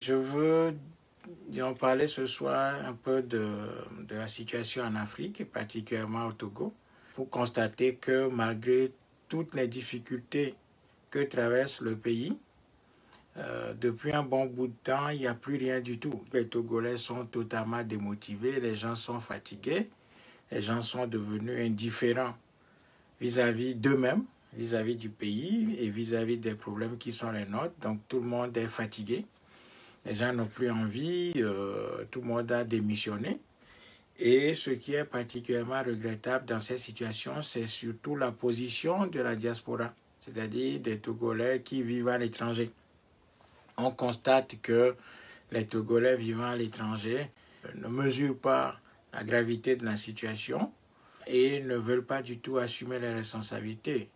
Je veux parler ce soir un peu de la situation en Afrique, et particulièrement au Togo, pour constater que malgré toutes les difficultés que traverse le pays, depuis un bon bout de temps, il n'y a plus rien du tout. Les Togolais sont totalement démotivés, les gens sont fatigués, les gens sont devenus indifférents vis-à-vis d'eux-mêmes, vis-à-vis du pays et vis-à-vis des problèmes qui sont les nôtres. Donc tout le monde est fatigué. Les gens n'ont plus envie, tout le monde a démissionné. Et ce qui est particulièrement regrettable dans cette situation, c'est surtout la position de la diaspora, c'est-à-dire des Togolais qui vivent à l'étranger. On constate que les Togolais vivant à l'étranger ne mesurent pas la gravité de la situation et ne veulent pas du tout assumer les responsabilités.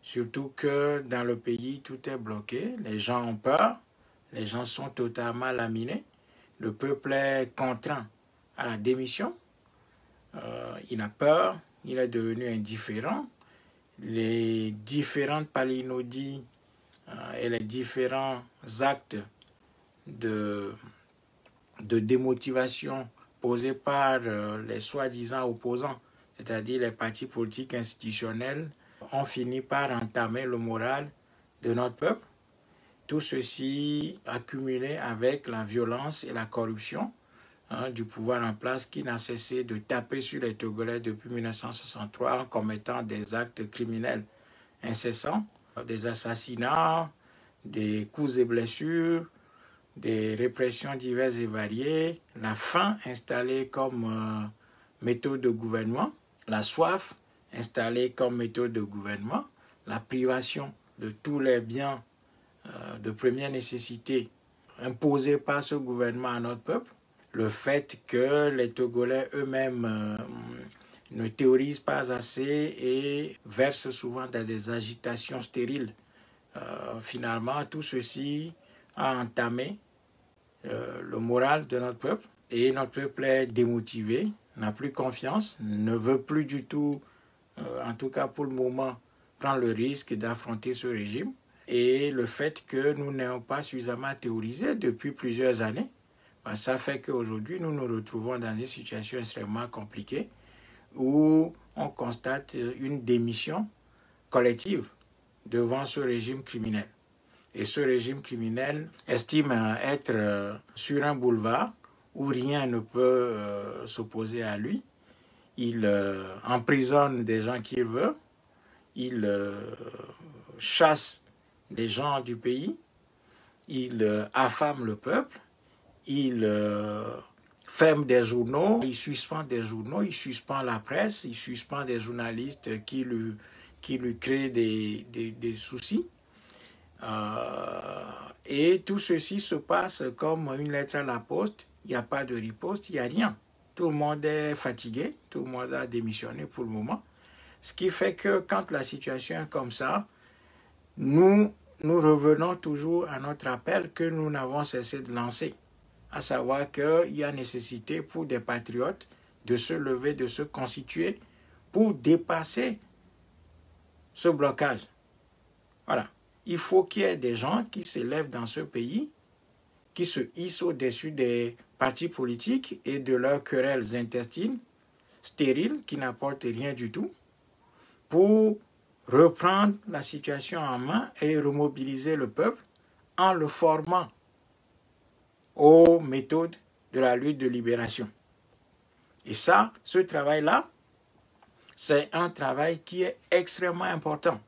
Surtout que dans le pays, tout est bloqué, les gens ont peur, les gens sont totalement laminés, le peuple est contraint à la démission, il a peur, il est devenu indifférent, les différentes palinodies et les différents actes de démotivation posés par les soi-disant opposants, c'est-à-dire les partis politiques institutionnels, ont fini par entamer le moral de notre peuple. Tout ceci accumulé avec la violence et la corruption du pouvoir en place qui n'a cessé de taper sur les Togolais depuis 1963 en commettant des actes criminels incessants, des assassinats, des coups et blessures, des répressions diverses et variées, la faim installée comme méthode de gouvernement, la soif installée comme méthode de gouvernement, la privation de tous les biens de première nécessité imposés par ce gouvernement à notre peuple, le fait que les Togolais eux-mêmes ne théorisent pas assez et versent souvent dans des agitations stériles. Finalement, tout ceci a entamé le moral de notre peuple et notre peuple est démotivé, n'a plus confiance, ne veut plus du tout, en tout cas pour le moment, prendre le risque d'affronter ce régime. Et le fait que nous n'ayons pas suffisamment théorisé depuis plusieurs années, ça fait qu'aujourd'hui, nous nous retrouvons dans une situation extrêmement compliquée où on constate une démission collective devant ce régime criminel. Et ce régime criminel estime être sur un boulevard où rien ne peut s'opposer à lui. Il emprisonne des gens qu'il veut, il chasse des gens du pays, il affame le peuple, il ferme des journaux, il suspend des journaux, il suspend la presse, il suspend des journalistes qui lui créent des soucis. Et tout ceci se passe comme une lettre à la poste, il n'y a pas de riposte, il n'y a rien. Tout le monde est fatigué, tout le monde a démissionné pour le moment. Ce qui fait que quand la situation est comme ça, nous revenons toujours à notre appel que nous n'avons cessé de lancer, à savoir qu'il y a nécessité pour des patriotes de se lever, de se constituer pour dépasser ce blocage. Voilà. Il faut qu'il y ait des gens qui s'élèvent dans ce pays, qui se hissent au-dessus des partis politiques et de leurs querelles intestines, stériles, qui n'apportent rien du tout, pour reprendre la situation en main et remobiliser le peuple en le formant aux méthodes de la lutte de libération. Et ça, ce travail-là, c'est un travail qui est extrêmement important.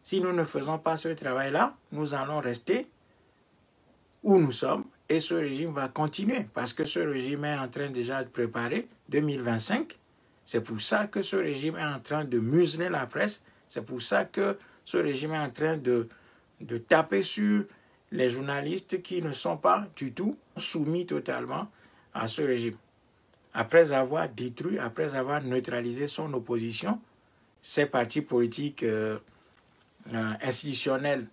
Si nous ne faisons pas ce travail-là, nous allons rester où nous sommes et ce régime va continuer parce que ce régime est en train déjà de préparer 2025. C'est pour ça que ce régime est en train de museler la presse. C'est pour ça que ce régime est en train de taper sur les journalistes qui ne sont pas du tout soumis totalement à ce régime. Après avoir détruit, après avoir neutralisé son opposition, ces partis politiques institutionnels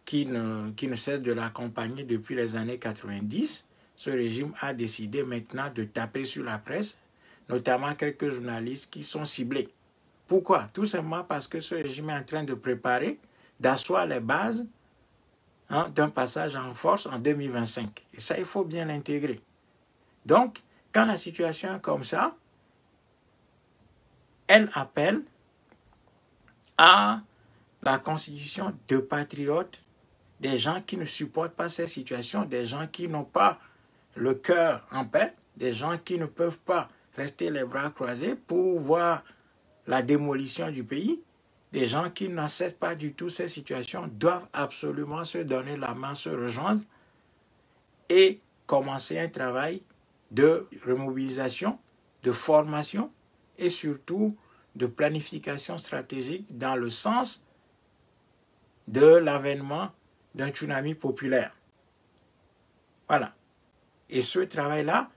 qui ne cessent de l'accompagner depuis les années 90, ce régime a décidé maintenant de taper sur la presse, notamment quelques journalistes qui sont ciblés. Pourquoi? Tout simplement parce que ce régime est en train de préparer, d'asseoir les bases hein, d'un passage en force en 2025. Et ça, il faut bien l'intégrer. Donc, quand la situation est comme ça, elle appelle à la constitution de patriotes, des gens qui ne supportent pas cette situation, des gens qui n'ont pas le cœur en paix, des gens qui ne peuvent pas rester les bras croisés pour voir la démolition du pays, des gens qui n'acceptent pas du tout cette situation doivent absolument se donner la main, se rejoindre et commencer un travail de remobilisation, de formation et surtout de planification stratégique dans le sens de l'avènement d'un tsunami populaire. Voilà. Et ce travail-là,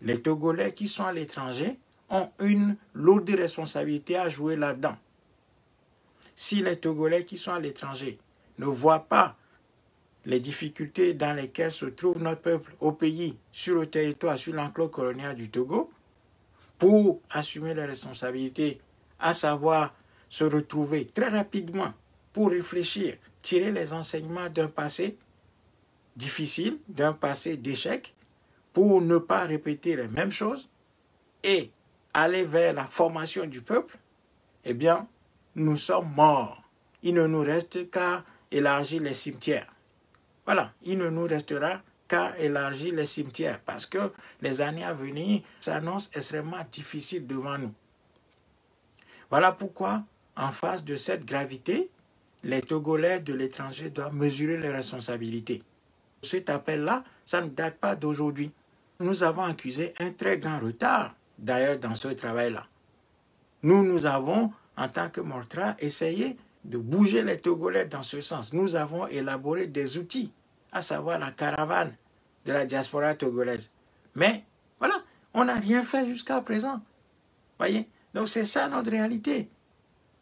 les Togolais qui sont à l'étranger ont une lourde responsabilité à jouer là-dedans. Si les Togolais qui sont à l'étranger ne voient pas les difficultés dans lesquelles se trouve notre peuple au pays, sur le territoire, sur l'enclos colonial du Togo, pour assumer les responsabilités, à savoir se retrouver très rapidement pour réfléchir, tirer les enseignements d'un passé difficile, d'un passé d'échec, pour ne pas répéter les mêmes choses et aller vers la formation du peuple, eh bien, nous sommes morts. Il ne nous reste qu'à élargir les cimetières. Voilà, il ne nous restera qu'à élargir les cimetières parce que les années à venir s'annoncent extrêmement difficiles devant nous. Voilà pourquoi, en face de cette gravité, les Togolais de l'étranger doivent mesurer les responsabilités. Cet appel-là, ça ne date pas d'aujourd'hui. Nous avons accusé un très grand retard, d'ailleurs, dans ce travail-là. Nous avons, en tant que Mortra, essayé de bouger les Togolais dans ce sens. Nous avons élaboré des outils, à savoir la caravane de la diaspora togolaise. Mais, voilà, on n'a rien fait jusqu'à présent. Voyez? Donc, c'est ça notre réalité.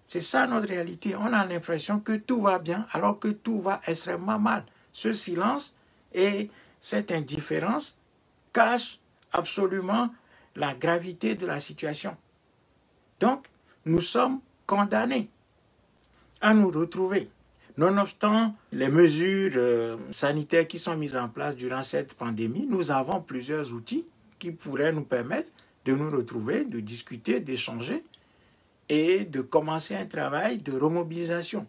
C'est ça notre réalité. On a l'impression que tout va bien, alors que tout va extrêmement mal. Ce silence et cette indifférence cachent absolument la gravité de la situation. Donc, nous sommes condamnés à nous retrouver. Nonobstant les mesures sanitaires qui sont mises en place durant cette pandémie, nous avons plusieurs outils qui pourraient nous permettre de nous retrouver, de discuter, d'échanger et de commencer un travail de remobilisation.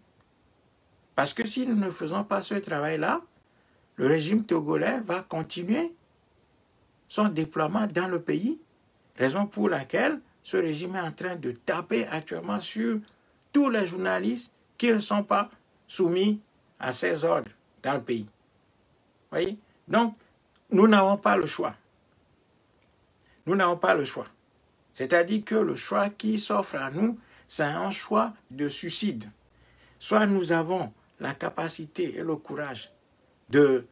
Parce que si nous ne faisons pas ce travail-là, le régime togolais va continuer son déploiement dans le pays, raison pour laquelle ce régime est en train de taper actuellement sur tous les journalistes qui ne sont pas soumis à ses ordres dans le pays. Voyez? Donc, nous n'avons pas le choix. Nous n'avons pas le choix. C'est-à-dire que le choix qui s'offre à nous, c'est un choix de suicide. Soit nous avons la capacité et le courage de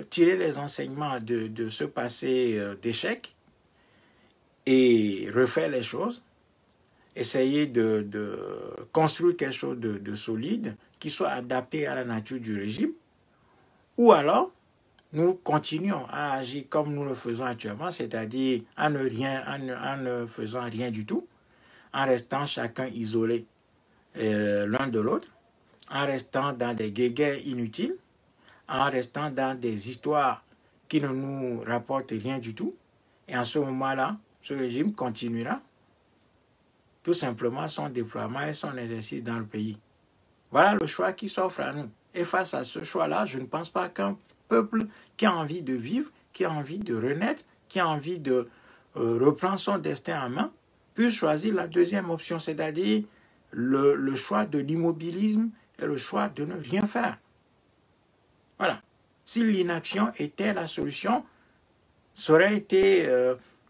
tirer les enseignements de ce passé d'échec et refaire les choses, essayer de construire quelque chose de solide qui soit adapté à la nature du régime, ou alors nous continuons à agir comme nous le faisons actuellement, c'est-à-dire en ne faisant rien du tout, en restant chacun isolé l'un de l'autre, en restant dans des guéguerres inutiles, en restant dans des histoires qui ne nous rapportent rien du tout. Et en ce moment-là, ce régime continuera tout simplement son déploiement et son exercice dans le pays. Voilà le choix qui s'offre à nous. Et face à ce choix-là, je ne pense pas qu'un peuple qui a envie de vivre, qui a envie de renaître, qui a envie de reprendre son destin en main, puisse choisir la deuxième option, c'est-à-dire le choix de l'immobilisme et le choix de ne rien faire. Voilà. Si l'inaction était la solution, ça aurait été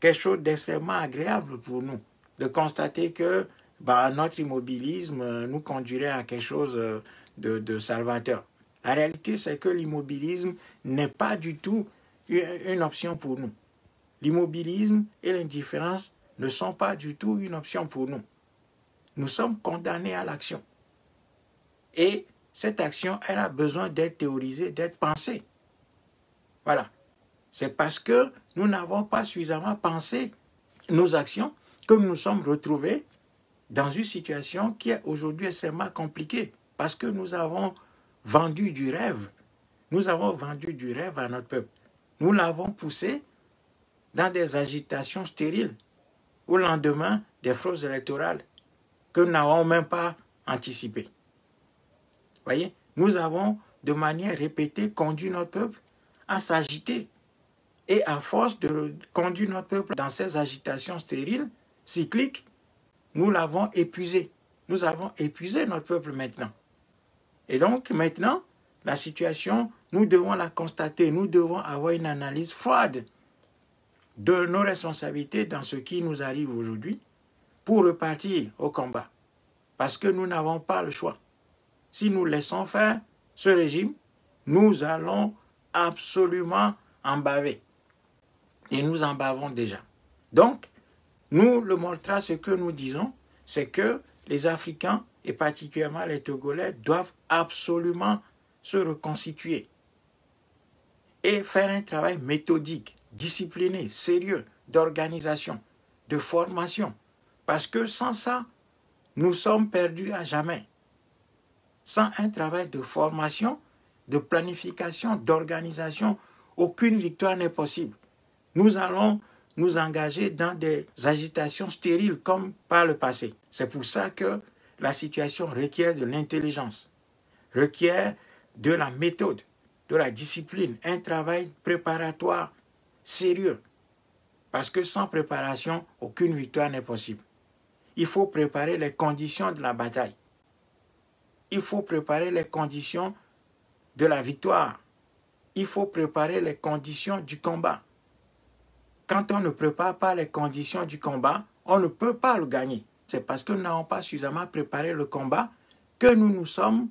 quelque chose d'extrêmement agréable pour nous, de constater que notre immobilisme nous conduirait à quelque chose de salvateur. La réalité, c'est que l'immobilisme n'est pas du tout une option pour nous. L'immobilisme et l'indifférence ne sont pas du tout une option pour nous. Nous sommes condamnés à l'action. Et cette action, elle a besoin d'être théorisée, d'être pensée. Voilà. C'est parce que nous n'avons pas suffisamment pensé nos actions que nous nous sommes retrouvés dans une situation qui est aujourd'hui extrêmement compliquée. Parce que nous avons vendu du rêve nous avons vendu du rêve à notre peuple. Nous l'avons poussé dans des agitations stériles au lendemain des fraudes électorales que nous n'avons même pas anticipées. Voyez, nous avons de manière répétée conduit notre peuple à s'agiter. Et à force de conduire notre peuple dans ces agitations stériles, cycliques, nous l'avons épuisé. Nous avons épuisé notre peuple maintenant. Et donc maintenant, la situation, nous devons la constater. Nous devons avoir une analyse froide de nos responsabilités dans ce qui nous arrive aujourd'hui pour repartir au combat. Parce que nous n'avons pas le choix. Si nous laissons faire ce régime, nous allons absolument en baver. Et nous en bavons déjà. Donc, nous, le Moltra, ce que nous disons, c'est que les Africains, et particulièrement les Togolais, doivent absolument se reconstituer et faire un travail méthodique, discipliné, sérieux, d'organisation, de formation. Parce que sans ça, nous sommes perdus à jamais. Sans un travail de formation, de planification, d'organisation, aucune victoire n'est possible. Nous allons nous engager dans des agitations stériles comme par le passé. C'est pour ça que la situation requiert de l'intelligence, requiert de la méthode, de la discipline, un travail préparatoire sérieux. Parce que sans préparation, aucune victoire n'est possible. Il faut préparer les conditions de la bataille. Il faut préparer les conditions de la victoire. Il faut préparer les conditions du combat. Quand on ne prépare pas les conditions du combat, on ne peut pas le gagner. C'est parce que nous n'avons pas suffisamment préparé le combat que nous nous sommes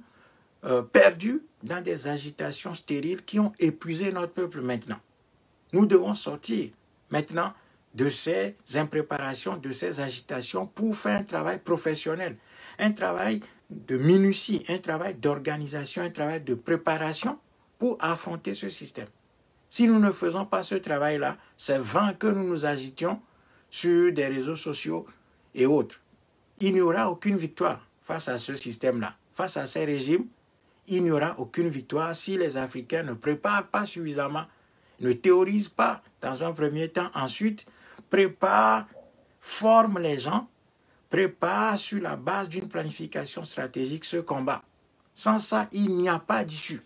perdus dans des agitations stériles qui ont épuisé notre peuple maintenant. Nous devons sortir maintenant de ces impréparations, de ces agitations pour faire un travail professionnel, un travail de minutie, un travail d'organisation, un travail de préparation pour affronter ce système. Si nous ne faisons pas ce travail-là, c'est vain que nous nous agitions sur des réseaux sociaux et autres. Il n'y aura aucune victoire face à ce système-là. Face à ces régimes, il n'y aura aucune victoire si les Africains ne préparent pas suffisamment, ne théorisent pas dans un premier temps, ensuite préparent, forment les gens, préparent sur la base d'une planification stratégique ce combat. Sans ça, il n'y a pas d'issue.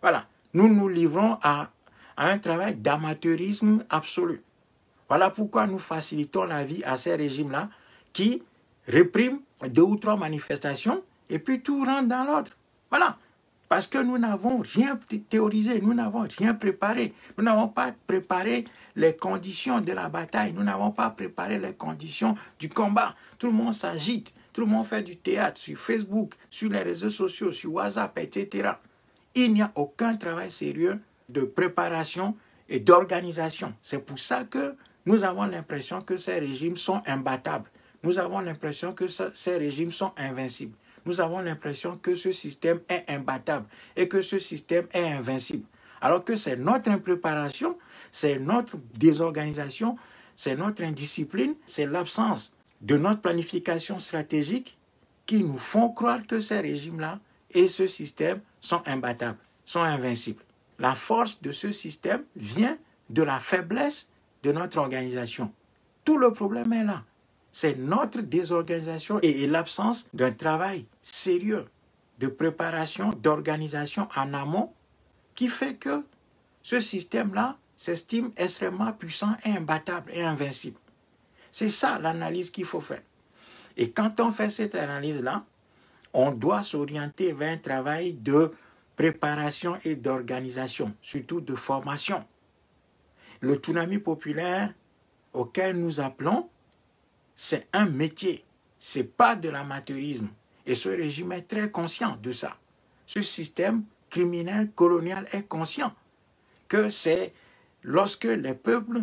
Voilà. Nous nous livrons à un travail d'amateurisme absolu. Voilà pourquoi nous facilitons la vie à ces régimes-là qui répriment 2 ou 3 manifestations et puis tout rentre dans l'ordre. Voilà. Parce que nous n'avons rien théorisé, nous n'avons rien préparé. Nous n'avons pas préparé les conditions de la bataille. Nous n'avons pas préparé les conditions du combat. Tout le monde s'agite. Tout le monde fait du théâtre sur Facebook, sur les réseaux sociaux, sur WhatsApp, etc. Il n'y a aucun travail sérieux de préparation et d'organisation. C'est pour ça que nous avons l'impression que ces régimes sont imbattables. Nous avons l'impression que ces régimes sont invincibles. Nous avons l'impression que ce système est imbattable et que ce système est invincible. Alors que c'est notre impréparation, c'est notre désorganisation, c'est notre indiscipline, c'est l'absence de notre planification stratégique qui nous font croire que ces régimes-là et ce système sont imbattables, sont invincibles. La force de ce système vient de la faiblesse de notre organisation. Tout le problème est là. C'est notre désorganisation et l'absence d'un travail sérieux de préparation, d'organisation en amont qui fait que ce système-là s'estime extrêmement puissant et imbattable et invincible. C'est ça l'analyse qu'il faut faire. Et quand on fait cette analyse-là, on doit s'orienter vers un travail de préparation et d'organisation, surtout de formation. Le tsunami populaire auquel nous appelons, c'est un métier, ce n'est pas de l'amateurisme. Et ce régime est très conscient de ça. Ce système criminel colonial est conscient que c'est lorsque les peuples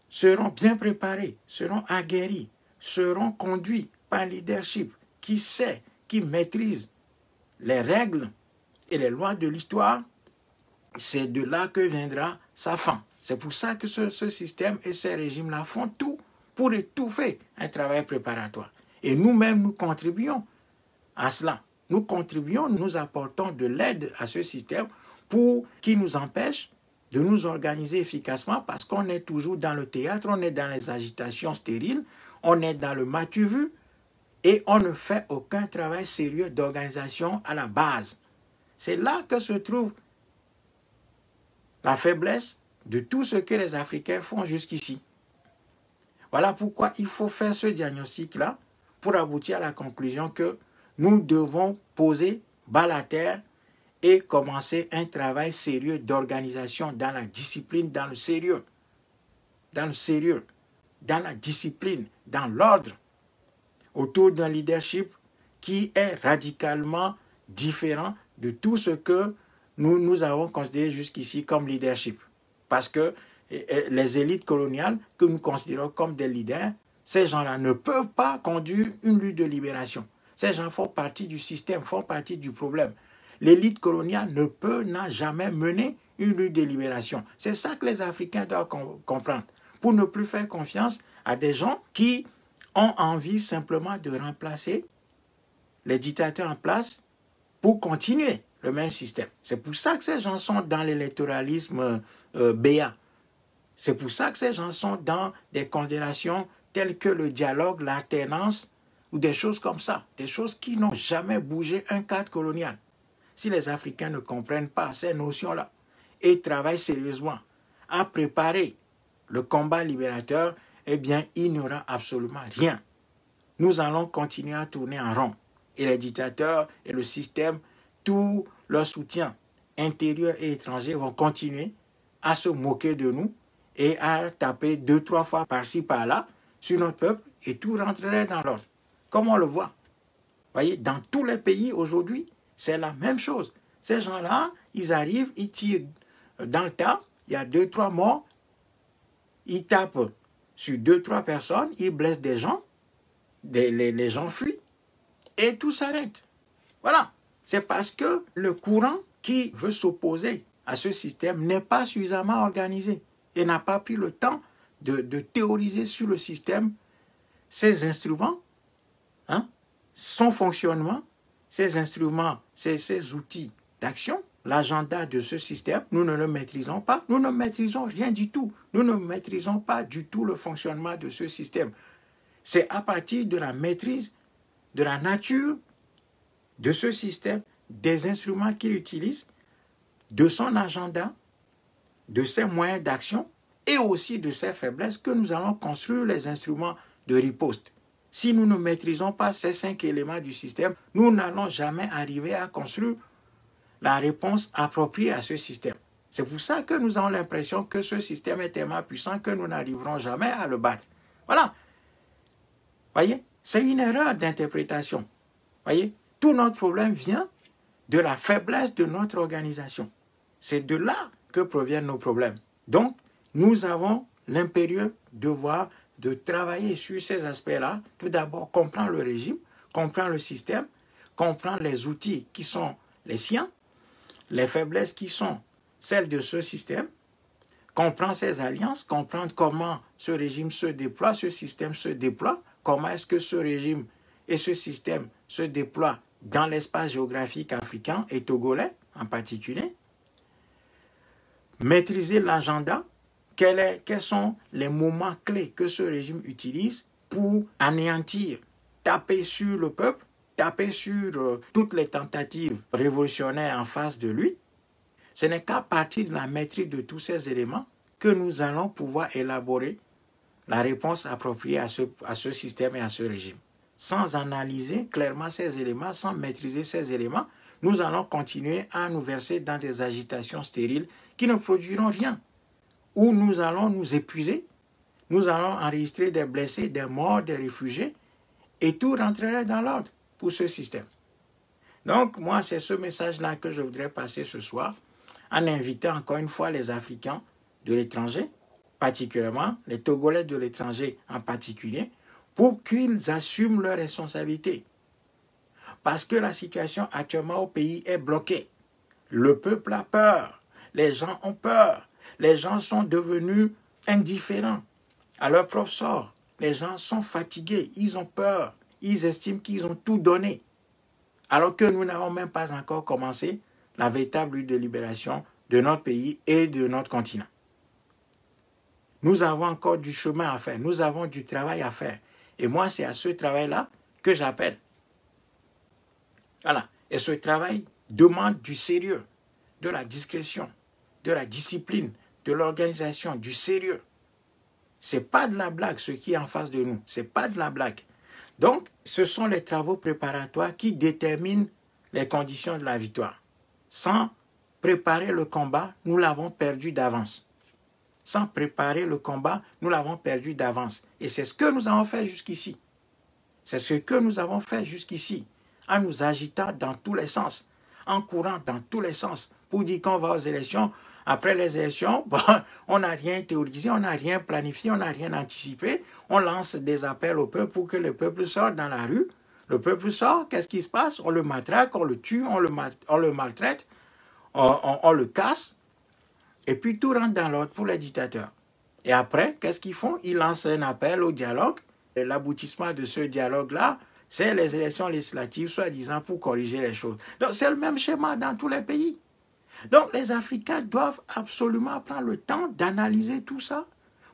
seront bien préparés, seront aguerris, seront conduits par un leadership qui sait, qui maîtrise les règles et les lois de l'histoire, c'est de là que viendra sa fin. C'est pour ça que ce système et ces régimes-là font tout pour étouffer un travail préparatoire. Et nous-mêmes, nous contribuons à cela. nous contribuons, nous apportons de l'aide à ce système pour qui nous empêche de nous organiser efficacement parce qu'on est toujours dans le théâtre, on est dans les agitations stériles, on est dans le m'as-tu vu et on ne fait aucun travail sérieux d'organisation à la base. C'est là que se trouve la faiblesse de tout ce que les Africains font jusqu'ici. Voilà pourquoi il faut faire ce diagnostic-là pour aboutir à la conclusion que nous devons poser bas à terre et commencer un travail sérieux d'organisation dans la discipline, dans le sérieux, dans la discipline, dans l'ordre, autour d'un leadership qui est radicalement différent de tout ce que nous avons considéré jusqu'ici comme leadership. Parce que les élites coloniales que nous considérons comme des leaders, ces gens-là ne peuvent pas conduire une lutte de libération. Ces gens font partie du système, font partie du problème. L'élite coloniale n'a jamais mené une lutte de libération. C'est ça que les Africains doivent comprendre. Pour ne plus faire confiance à des gens qui ont envie simplement de remplacer les dictateurs en place pour continuer le même système. C'est pour ça que ces gens sont dans l'électoralisme béat. C'est pour ça que ces gens sont dans des condamnations telles que le dialogue, l'alternance ou des choses comme ça. Des choses qui n'ont jamais bougé un cadre colonial. Si les Africains ne comprennent pas ces notions-là et travaillent sérieusement à préparer le combat libérateur, eh bien, il n'y aura absolument rien. Nous allons continuer à tourner en rond. Et les dictateurs et le système, tout leur soutien intérieur et étranger vont continuer à se moquer de nous et à taper 2-3 fois par-ci, par-là sur notre peuple et tout rentrerait dans l'ordre. Comme on le voit. Vous voyez, dans tous les pays aujourd'hui, c'est la même chose. Ces gens-là, ils arrivent, ils tirent dans le tas, il y a 2-3 morts, ils tapent sur 2-3 personnes, ils blessent des gens, les gens fuient, et tout s'arrête. Voilà. C'est parce que le courant qui veut s'opposer à ce système n'est pas suffisamment organisé et n'a pas pris le temps de théoriser sur le système, ses instruments, son fonctionnement, ces instruments, ces outils d'action, l'agenda de ce système, nous ne le maîtrisons pas. Nous ne maîtrisons rien du tout. Nous ne maîtrisons pas du tout le fonctionnement de ce système. C'est à partir de la maîtrise de la nature de ce système, des instruments qu'il utilise, de son agenda, de ses moyens d'action et aussi de ses faiblesses que nous allons construire les instruments de riposte. Si nous ne maîtrisons pas ces 5 éléments du système, nous n'allons jamais arriver à construire la réponse appropriée à ce système. C'est pour ça que nous avons l'impression que ce système est tellement puissant que nous n'arriverons jamais à le battre. Voilà. Voyez, c'est une erreur d'interprétation. Voyez, tout notre problème vient de la faiblesse de notre organisation. C'est de là que proviennent nos problèmes. Donc, nous avons l'impérieux devoir de travailler sur ces aspects-là. Tout d'abord, comprendre le régime, comprendre le système, comprendre les outils qui sont les siens, les faiblesses qui sont celles de ce système, comprendre ses alliances, comprendre comment ce régime se déploie, ce système se déploie, comment est-ce que ce régime et ce système se déploient dans l'espace géographique africain et togolais en particulier, maîtriser l'agenda, quels sont les moments clés que ce régime utilise pour anéantir, taper sur le peuple, taper sur toutes les tentatives révolutionnaires en face de lui. Ce n'est qu'à partir de la maîtrise de tous ces éléments que nous allons pouvoir élaborer la réponse appropriée à ce système et à ce régime. Sans analyser clairement ces éléments, sans maîtriser ces éléments, nous allons continuer à nous verser dans des agitations stériles qui ne produiront rien, où nous allons nous épuiser, nous allons enregistrer des blessés, des morts, des réfugiés, et tout rentrerait dans l'ordre pour ce système. Donc, moi, c'est ce message-là que je voudrais passer ce soir, en invitant encore une fois les Africains de l'étranger, particulièrement les Togolais de l'étranger en particulier, pour qu'ils assument leurs responsabilités. Parce que la situation actuellement au pays est bloquée. Le peuple a peur, les gens ont peur, les gens sont devenus indifférents à leur propre sort. Les gens sont fatigués, ils ont peur, ils estiment qu'ils ont tout donné alors que nous n'avons même pas encore commencé la véritable lutte de libération de notre pays et de notre continent. Nous avons encore du chemin à faire, nous avons du travail à faire. Et moi, c'est à ce travail-là que j'appelle. Voilà. Et ce travail demande du sérieux, de la discrétion, de la discipline, de l'organisation, du sérieux. Ce n'est pas de la blague ce qui est en face de nous. Ce n'est pas de la blague. Donc, ce sont les travaux préparatoires qui déterminent les conditions de la victoire. Sans préparer le combat, nous l'avons perdu d'avance. Sans préparer le combat, nous l'avons perdu d'avance. Et c'est ce que nous avons fait jusqu'ici. C'est ce que nous avons fait jusqu'ici, en nous agitant dans tous les sens, en courant dans tous les sens, pour dire qu'on va aux élections. Après les élections, bon, on n'a rien théorisé, on n'a rien planifié, on n'a rien anticipé. On lance des appels au peuple pour que le peuple sorte dans la rue. Le peuple sort, qu'est-ce qui se passe? On le matraque, on le tue, on le maltraite, on le casse. Et puis tout rentre dans l'ordre pour les dictateurs. Et après, qu'est-ce qu'ils font? Ils lancent un appel au dialogue. Et l'aboutissement de ce dialogue-là, c'est les élections législatives, soi-disant, pour corriger les choses. Donc c'est le même schéma dans tous les pays. Donc les Africains doivent absolument prendre le temps d'analyser tout ça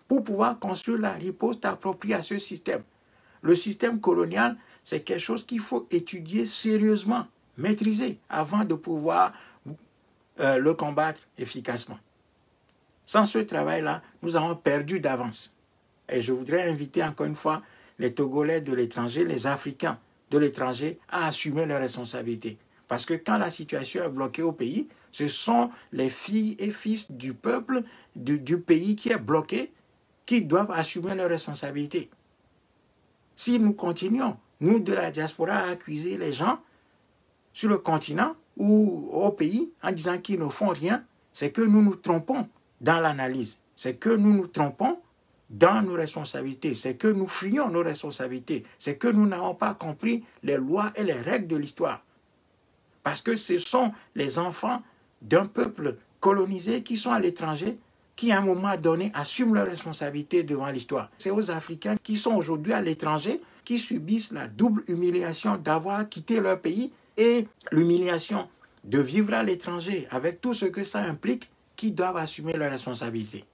pour pouvoir construire la riposte appropriée à ce système. Le système colonial, c'est quelque chose qu'il faut étudier sérieusement, maîtriser, avant de pouvoir le combattre efficacement. Sans ce travail-là, nous avons perdu d'avance. Et je voudrais inviter encore une fois les Togolais de l'étranger, les Africains de l'étranger à assumer leurs responsabilités. Parce que quand la situation est bloquée au pays, ce sont les filles et fils du peuple, du pays qui est bloqué, qui doivent assumer leurs responsabilités. Si nous continuons, nous de la diaspora, à accuser les gens sur le continent ou au pays en disant qu'ils ne font rien, c'est que nous nous trompons dans l'analyse. C'est que nous nous trompons dans nos responsabilités. C'est que nous fuyons nos responsabilités. C'est que nous n'avons pas compris les lois et les règles de l'histoire. Parce que ce sont les enfants d'un peuple colonisé qui sont à l'étranger qui, à un moment donné, assument leurs responsabilités devant l'histoire. C'est aux Africains qui sont aujourd'hui à l'étranger qui subissent la double humiliation d'avoir quitté leur pays et l'humiliation de vivre à l'étranger avec tout ce que ça implique, qui doivent assumer leurs responsabilités.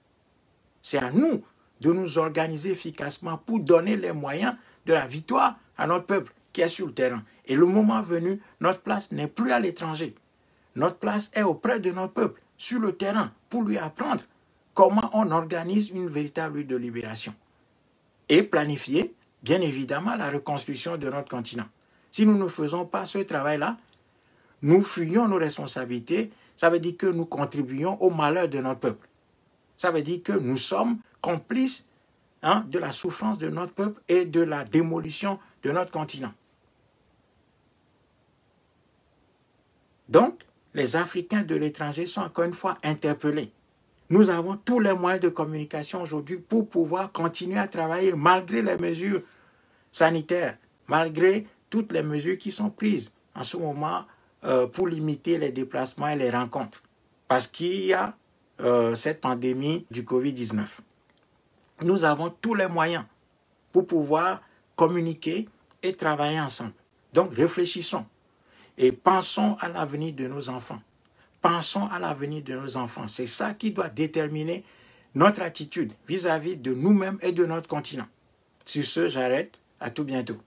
C'est à nous de nous organiser efficacement pour donner les moyens de la victoire à notre peuple qui est sur le terrain. Et le moment venu, notre place n'est plus à l'étranger. Notre place est auprès de notre peuple, sur le terrain, pour lui apprendre comment on organise une véritable lutte de libération. Et planifier, bien évidemment, la reconstruction de notre continent. Si nous ne faisons pas ce travail-là, nous fuyons nos responsabilités. Ça veut dire que nous contribuons au malheur de notre peuple. Ça veut dire que nous sommes complices de la souffrance de notre peuple et de la démolition de notre continent. Donc, les Africains de l'étranger sont encore une fois interpellés. Nous avons tous les moyens de communication aujourd'hui pour pouvoir continuer à travailler malgré les mesures sanitaires, malgré toutes les mesures qui sont prises en ce moment pour limiter les déplacements et les rencontres. Parce qu'il y a cette pandémie du Covid-19. Nous avons tous les moyens pour pouvoir communiquer et travailler ensemble. Donc réfléchissons et pensons à l'avenir de nos enfants. Pensons à l'avenir de nos enfants. C'est ça qui doit déterminer notre attitude vis-à-vis de nous-mêmes et de notre continent. Sur ce, j'arrête. À tout bientôt.